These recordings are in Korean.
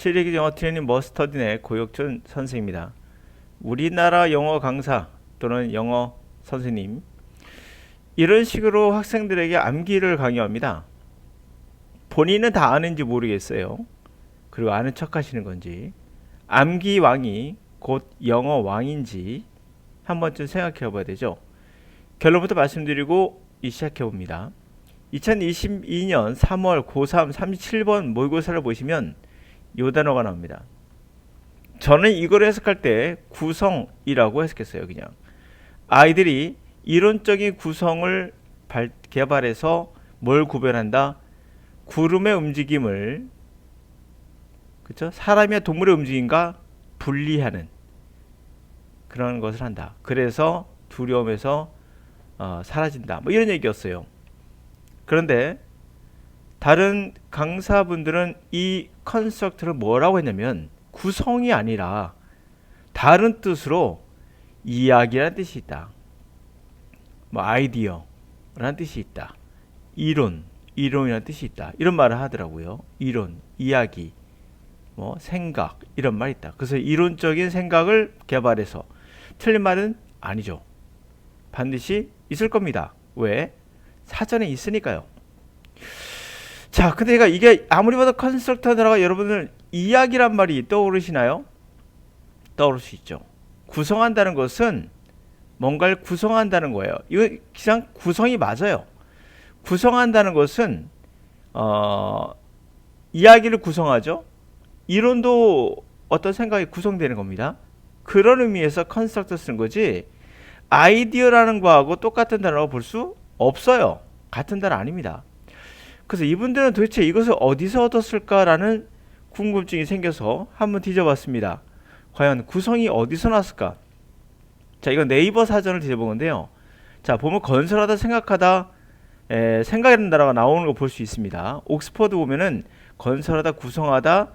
7일기 영어 트레이닝 머스터딘의 고혁준 선생입니다. 우리나라 영어 강사 또는 영어 선생님, 이런 식으로 학생들에게 암기를 강요합니다. 본인은 다 아는지 모르겠어요. 그리고 아는 척 하시는 건지, 암기 왕이 곧 영어 왕인지 한 번쯤 생각해 봐야 되죠. 결론부터 말씀드리고 시작해 봅니다. 2022년 3월 고3 37번 모의고사를 보시면 이 단어가 나옵니다. 저는 이걸 해석할 때 구성이라고 해석했어요. 그냥 아이들이 이론적인 구성을 개발해서 뭘 구별한다? 구름의 움직임을, 그렇죠? 사람이나 동물의 움직임과 분리하는 그런 것을 한다. 그래서 두려움에서 사라진다. 뭐 이런 얘기였어요. 그런데 다른 강사분들은 이 컨스트럭트를 뭐라고 했냐면 구성이 아니라 다른 뜻으로 이야기라는 뜻이 있다. 뭐 아이디어라는 뜻이 있다. 이론이라는 뜻이 있다. 이런 말을 하더라고요. 이론, 이야기, 뭐 생각 이런 말이 있다. 그래서 이론적인 생각을 개발해서 틀린 말은 아니죠. 반드시 있을 겁니다. 왜? 사전에 있으니까요. 자, 근데 이게 아무리 봐도 컨스트럭터라가 여러분들 이야기란 말이 떠오르시나요? 떠오를 수 있죠. 구성한다는 것은 뭔가를 구성한다는 거예요. 이거 그냥 구성이 맞아요. 구성한다는 것은 이야기를 구성하죠. 이론도 어떤 생각이 구성되는 겁니다. 그런 의미에서 컨스트럭터 쓰는 거지, 아이디어라는 거하고 똑같은 단어로 볼 수 없어요. 같은 단어 아닙니다. 그래서 이분들은 도대체 이것을 어디서 얻었을까라는 궁금증이 생겨서 한번 뒤져봤습니다. 과연 구성이 어디서 났을까? 자, 이건 네이버 사전을 뒤져본 건데요. 자, 보면 건설하다, 생각하다, 생각이라는 단어가 나오는 거 볼 수 있습니다. 옥스퍼드 보면은 건설하다, 구성하다,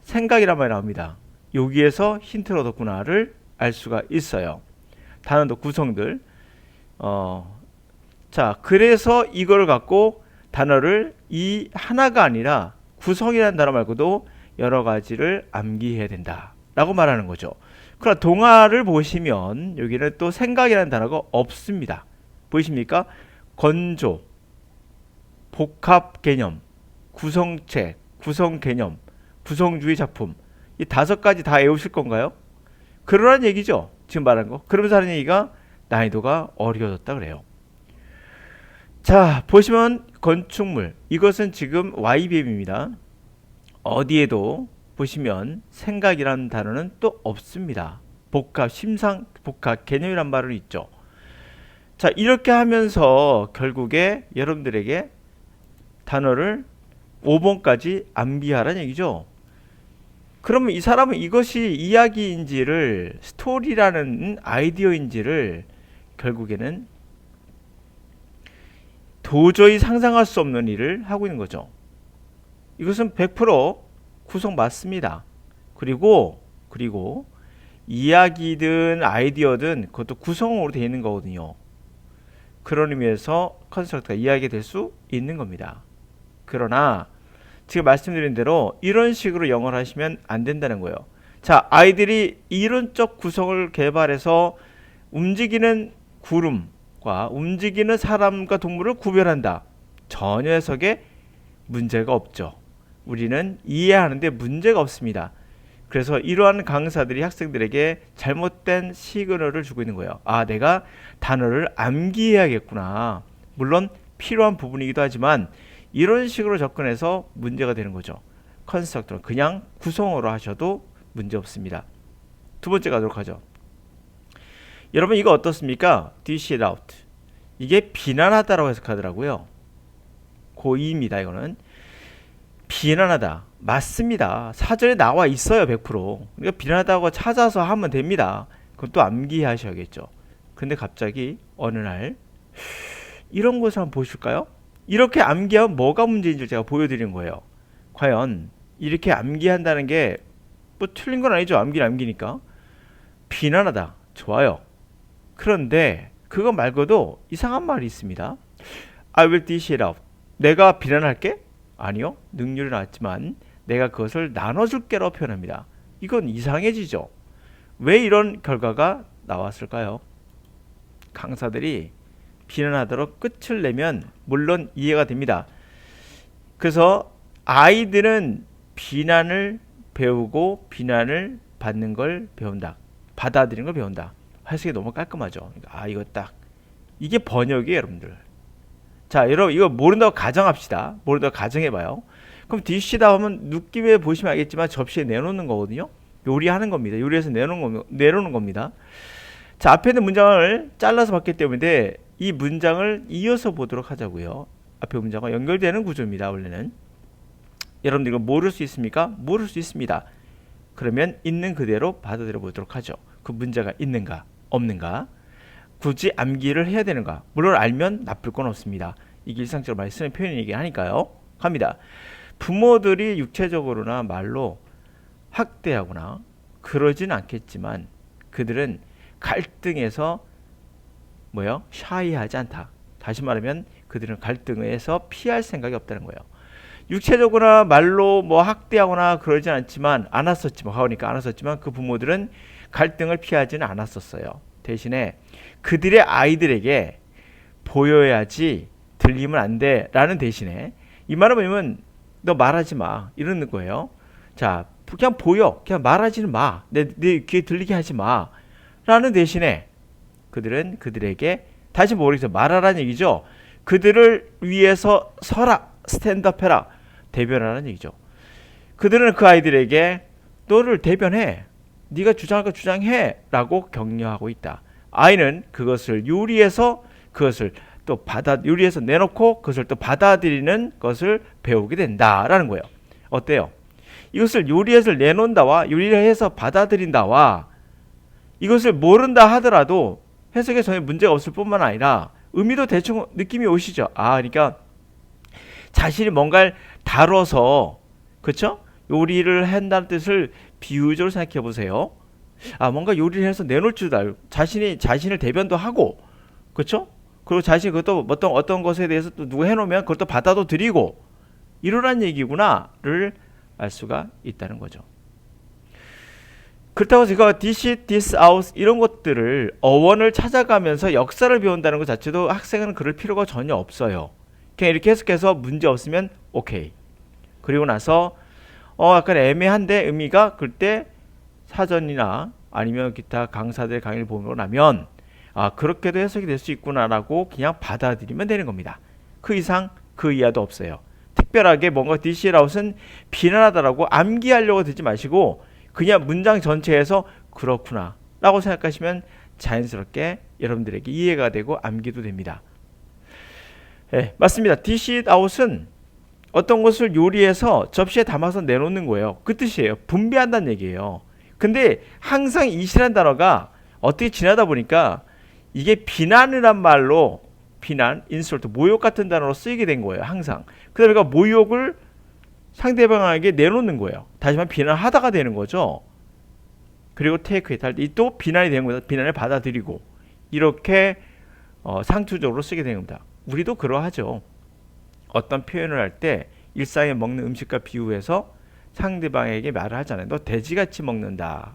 생각이란 말이 나옵니다. 여기에서 힌트를 얻었구나를 알 수가 있어요. 단어도 구성들. 자, 그래서 이걸 갖고 단어를 이 하나가 아니라 구성이라는 단어 말고도 여러 가지를 암기해야 된다 라고 말하는 거죠. 그러나 동화를 보시면 여기는 또 생각이라는 단어가 없습니다. 보이십니까? 건조, 복합 개념, 구성책, 구성 개념, 구성주의 작품, 이 5가지 다 외우실 건가요? 그러란 얘기죠. 지금 말한 거. 그러면서 하는 얘기가 난이도가 어려워졌다 그래요. 자, 보시면 건축물, 이것은 지금 YBM입니다. 어디에도 보시면 생각이라는 단어는 또 없습니다. 복합, 심상, 복합, 개념이란 말은 있죠. 자, 이렇게 하면서 결국에 여러분들에게 단어를 5번까지 암기하라는 얘기죠. 그러면 이 사람은 이것이 이야기인지를, 스토리라는 아이디어인지를 결국에는 도저히 상상할 수 없는 일을 하고 있는 거죠. 이것은 100% 구성 맞습니다. 그리고 이야기든 아이디어든 그것도 구성으로 되어 있는 거거든요. 그런 의미에서 컨스트럭터가 이야기될 수 있는 겁니다. 그러나 지금 말씀드린 대로 이런 식으로 영어를 하시면 안 된다는 거예요. 자, 아이들이 이론적 구성을 개발해서 움직이는 구름과 움직이는 사람과 동물을 구별한다. 전혀 해석에 문제가 없죠. 우리는 이해하는데 문제가 없습니다. 그래서 이러한 강사들이 학생들에게 잘못된 시그널을 주고 있는 거예요. 아, 내가 단어를 암기해야겠구나. 물론 필요한 부분이기도 하지만 이런 식으로 접근해서 문제가 되는 거죠. 컨스트럭터는 그냥 구성어로 하셔도 문제 없습니다. 두 번째 가도록 하죠. 여러분, 이거 어떻습니까? dish it out. 이게 비난하다라고 해석하더라고요. 고2입니다. 이거는 비난하다. 맞습니다. 사전에 나와 있어요. 100%. 그러니까 비난하다고 찾아서 하면 됩니다. 그건 또 암기하셔야겠죠. 근데 갑자기 어느 날 이런 것을 한번 보실까요? 이렇게 암기하면 뭐가 문제인지 제가 보여드린 거예요. 과연 이렇게 암기한다는 게 뭐 틀린 건 아니죠. 암기는 암기니까. 비난하다. 좋아요. 그런데 그거 말고도 이상한 말이 있습니다. I will dish it out. 내가 비난할게? 아니요. 능률은 낮지만 내가 그것을 나눠줄게라고 표현합니다. 이건 이상해지죠. 왜 이런 결과가 나왔을까요? 강사들이 비난하도록 끝을 내면 물론 이해가 됩니다. 그래서 아이들은 비난을 배우고 비난을 받는 걸 배운다. 받아들이는 걸 배운다. 해석이 너무 깔끔하죠. 그러니까 이거 딱 이게 번역이에요, 여러분들. 자, 여러분 이거 모른다고 가정합시다. 모른다고 가정해봐요. 그럼 DC다 하면 느낌에 보시면 알겠지만 접시에 내놓는 거거든요. 요리하는 겁니다. 요리해서 내놓는 겁니다. 자, 앞에 있는 문장을 잘라서 봤기 때문에 이 문장을 이어서 보도록 하자고요. 앞에 문장과 연결되는 구조입니다. 원래는. 여러분들 이거 모를 수 있습니까? 모를 수 있습니다. 그러면 있는 그대로 받아들여 보도록 하죠. 그 문제가 있는가 없는가, 굳이 암기를 해야 되는가. 물론 알면 나쁠 건 없습니다. 이게 일상적으로 많이 쓰는 표현이긴 하니까요. 갑니다. 부모들이 육체적으로나 말로 학대하거나 그러진 않겠지만 그들은 갈등에서 샤이하지 않다. 다시 말하면 그들은 갈등에서 피할 생각이 없다는 거예요. 육체적으로나 말로 학대하거나 그러진 않았지만 그러니까 않았었지만 그 부모들은 갈등을 피하지는 않았었어요. 대신에 그들의 아이들에게 보여야지 들리면 안 돼 라는 대신에, 이 말은 뭐냐면 너 말하지 마 이러는 거예요. 자, 그냥 보여, 그냥 말하지는 마, 내 귀에 들리게 하지 마 라는 대신에 그들은 그들에게 다시 모르겠어요. 말하라는 얘기죠. 그들을 위해서 서라, 스탠드업해라, 대변하라는 얘기죠. 그들은 그 아이들에게 너를 대변해, 네가 주장할 거 주장해 라고 격려하고 있다. 아이는 그것을 요리해서 내놓고 그것을 또 받아들이는 것을 배우게 된다라는 거예요. 어때요? 이것을 요리해서 내놓는다와 요리를 해서 받아들인다와 이것을 모른다 하더라도 해석에 전혀 문제가 없을 뿐만 아니라 의미도 대충 느낌이 오시죠. 그러니까 자신이 뭔가를 다뤄서, 그렇죠? 요리를 한다는 뜻을 비유적으로 생각해 보세요. 뭔가 요리를 해서 내놓을 줄도 알고 자신을 대변도 하고, 그렇죠? 그리고 자신이 그것도 어떤 것에 대해서 또 누가 해놓으면 그것도 받아도 드리고 이러란 얘기구나를 알 수가 있다는 거죠. 그렇다고 제가 this, this, out 이런 것들을 어원을 찾아가면서 역사를 배운다는 것 자체도 학생은 그럴 필요가 전혀 없어요. 그냥 이렇게 해석해서 문제 없으면 오케이. 그리고 나서 약간 애매한데 의미가, 그때 사전이나 아니면 기타 강사들 강의를 보고 나면 그렇게도 해석이 될 수 있구나라고 그냥 받아들이면 되는 겁니다. 그 이상 그 이하도 없어요. 특별하게 뭔가 this, out은 비난하다라고 암기하려고 들지 마시고 그냥 문장 전체에서 그렇구나 라고 생각하시면 자연스럽게 여러분들에게 이해가 되고 암기도 됩니다. 네, 맞습니다. dish out은 어떤 것을 요리해서 접시에 담아서 내놓는 거예요. 그 뜻이에요. 분배한다는 얘기예요. 근데 항상 이시라는 단어가 어떻게 지나다 보니까 이게 비난이란 말로, 비난, 인솔트, 모욕 같은 단어로 쓰이게 된 거예요. 항상. 그러니까 모욕을 상대방에게 내놓는 거예요. 다시 말하면 비난하다가 되는 거죠. 그리고 take it 할 때 또 비난이 되는 거다. 비난을 받아들이고 이렇게 상투적으로 쓰게 되는 겁니다. 우리도 그러하죠. 어떤 표현을 할 때 일상에 먹는 음식과 비유해서 상대방에게 말을 하잖아요. 너 돼지같이 먹는다,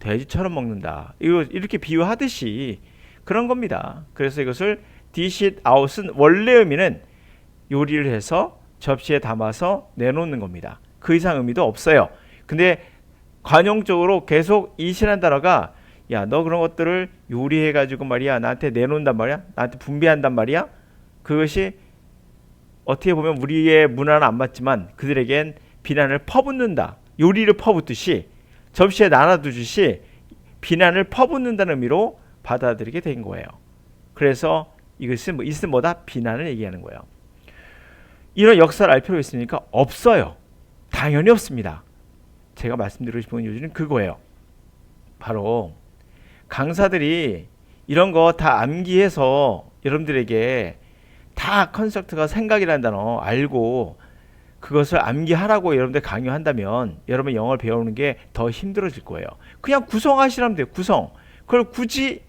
돼지처럼 먹는다, 이렇게 비유하듯이 그런 겁니다. 그래서 이것을 dish it out은 원래 의미는 요리를 해서 접시에 담아서 내놓는 겁니다. 그 이상 의미도 없어요. 근데 관용적으로 계속 이시라는 단어가, 야, 너 그런 것들을 요리해가지고 말이야 나한테 내놓는단 말이야, 나한테 분배한단 말이야. 그것이 어떻게 보면 우리의 문화는 안 맞지만 그들에겐 비난을 퍼붓는다, 요리를 퍼붓듯이 접시에 나눠두듯이 비난을 퍼붓는다는 의미로 받아들이게 된 거예요. 그래서 이것은 뭐다? 비난을 얘기하는 거예요. 이런 역사를 알 필요가 있습니까? 없어요. 당연히 없습니다. 제가 말씀드리고 싶은 요지는 그거예요. 바로 강사들이 이런 거 다 암기해서 여러분들에게 다 컨셉트가 생각이라는 단어 알고 그것을 암기하라고 여러분들 강요한다면 여러분 영어를 배우는 게 더 힘들어질 거예요. 그냥 구성하시라면 돼요. 구성. 그걸 굳이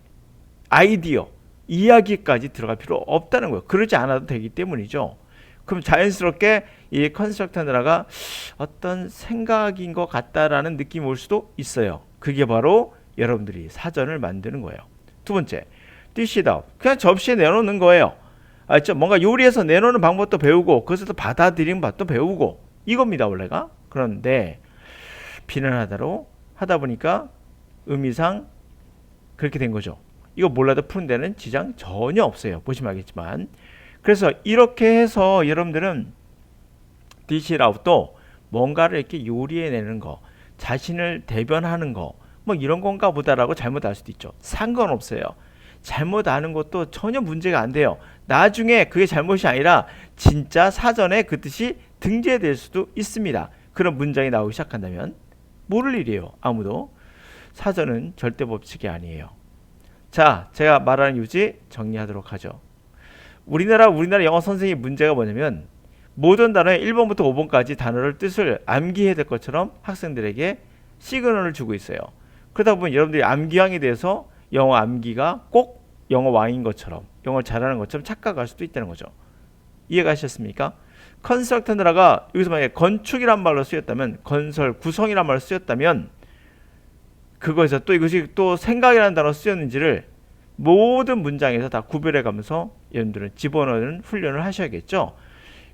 아이디어, 이야기까지 들어갈 필요 없다는 거예요. 그러지 않아도 되기 때문이죠. 그럼 자연스럽게 이 컨스트럭터 하나가 어떤 생각인 것 같다라는 느낌이 올 수도 있어요. 그게 바로 여러분들이 사전을 만드는 거예요. 두 번째, dish it out. 그냥 접시에 내놓는 거예요. 알죠? 뭔가 요리해서 내놓는 방법도 배우고 그것을 또 받아들이는 방법도 배우고 이겁니다 원래가. 그런데 비난하다로 하다 보니까 의미상 그렇게 된 거죠. 이거 몰라도 푸는 데는 지장 전혀 없어요. 보시면 알겠지만. 그래서 이렇게 해서 여러분들은 dish it out도 뭔가를 이렇게 요리해내는 거, 자신을 대변하는 거, 뭐 이런 건가 보다라고 잘못할 수도 있죠. 상관없어요. 잘못하는 것도 전혀 문제가 안 돼요. 나중에 그게 잘못이 아니라 진짜 사전에 그 뜻이 등재될 수도 있습니다. 그런 문장이 나오기 시작한다면 모를 일이에요. 아무도. 사전은 절대 법칙이 아니에요. 자, 제가 말하는 유지 정리하도록 하죠. 우리나라 영어 선생님 문제가 뭐냐면 모든 단어의 1번부터 5번까지 단어를 뜻을 암기해야 될 것처럼 학생들에게 시그널을 주고 있어요. 그러다 보면 여러분들이 암기왕이 돼서 영어 암기가 꼭 영어 왕인 것처럼 영어를 잘하는 것처럼 착각할 수도 있다는 거죠. 이해가셨습니까? 컨스트럭터가 여기서 만약에 건축이란 말로 쓰였다면 건설, 구성이란 말로 쓰였다면 그거에서 또 이것이 또 생각이라는 단어로 쓰였는지를 모든 문장에서 다 구별해 가면서 여러분들은 집어넣는 훈련을 하셔야겠죠.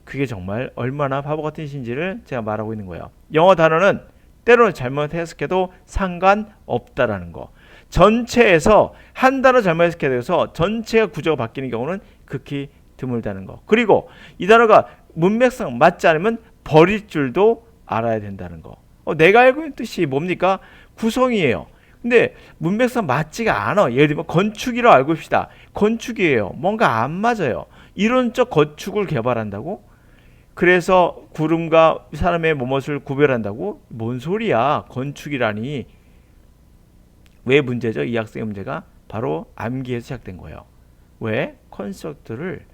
그게 정말 얼마나 바보 같은 짓인지를 제가 말하고 있는 거예요. 영어 단어는 때로는 잘못 해석해도 상관없다라는 거. 전체에서 한 단어 잘못 해석해서 전체가 구조가 바뀌는 경우는 극히 드물다는 거. 그리고 이 단어가 문맥상 맞지 않으면 버릴 줄도 알아야 된다는 거. 내가 알고 있는 뜻이 뭡니까? 구성이에요. 근데 문맥상 맞지가 않아. 예를 들면 건축이라고 알고 있습니다. 건축이에요. 뭔가 안 맞아요. 이론적 건축을 개발한다고? 그래서 구름과 사람의 뭐뭇을 구별한다고? 뭔 소리야. 건축이라니. 왜 문제죠? 이 학생의 문제가 바로 암기에서 시작된 거예요. 왜? 컨스트럭트를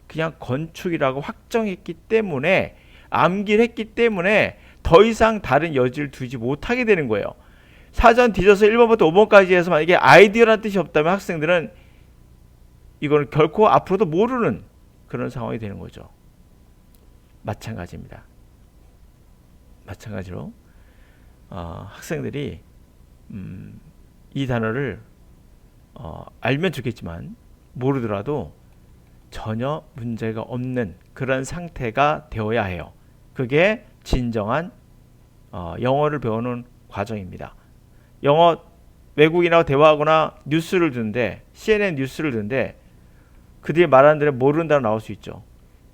그냥 건축이라고 확정했기 때문에 암기를 했기 때문에 더 이상 다른 여지를 두지 못하게 되는 거예요. 사전 뒤져서 1번부터 5번까지 해서 만약에 아이디어라는 뜻이 없다면 학생들은 이걸 결코 앞으로도 모르는 그런 상황이 되는 거죠. 마찬가지입니다. 마찬가지로 학생들이 이 단어를 알면 좋겠지만 모르더라도 전혀 문제가 없는 그런 상태가 되어야 해요. 그게 진정한 영어를 배우는 과정입니다. 영어 외국인하고 대화하거나 뉴스를 듣는데 CNN 뉴스를 듣는데 그들이 말하는 대로 모르는 단어 나올 수 있죠.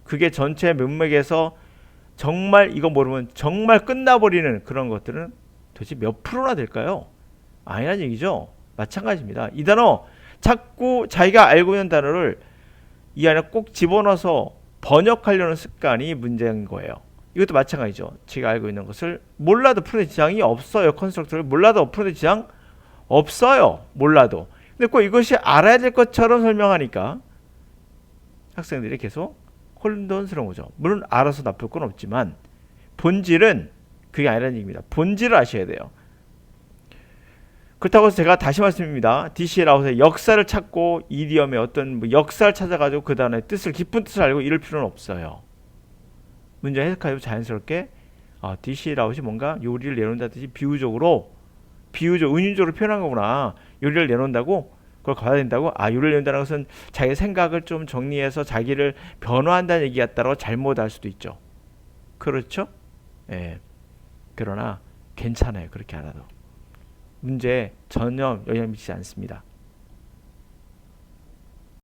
그게 전체 문맥에서 정말 이거 모르면 정말 끝나버리는 그런 것들은 도대체 몇 프로나 될까요? 아니란 얘기죠. 마찬가지입니다. 이 단어 자꾸 자기가 알고 있는 단어를 이 안에 꼭 집어넣어서 번역하려는 습관이 문제인 거예요. 이것도 마찬가지죠. 제가 알고 있는 것을 몰라도 푸는 지장이 없어요. 컨스트럭터를 몰라도 푸는 지장 없어요. 몰라도. 근데 꼭 이것이 알아야 될 것처럼 설명하니까 학생들이 계속 혼돈스러운 거죠. 물론 알아서 나쁠 건 없지만 본질은 그게 아니라는 얘기입니다. 본질을 아셔야 돼요. 그렇다고 해서 제가 다시 말씀드립니다. DCL아웃의 역사를 찾고 이디엄의 어떤 역사를 찾아가지고 그 단어의 뜻을 깊은 뜻을 알고 이럴 필요는 없어요. 문제 해석하고 자연스럽게 DCL아웃이 뭔가 요리를 내놓는다든지 비유적으로 은유적으로 표현한 거구나. 요리를 내놓는다고 그걸 가야 된다고? 요리를 내놓는다는 것은 자기 생각을 좀 정리해서 자기를 변화한다는 얘기 같다고 잘못할 수도 있죠. 그렇죠? 예. 그러나 괜찮아요. 그렇게 안 해도. 문제에 전혀 영향 미치지 않습니다.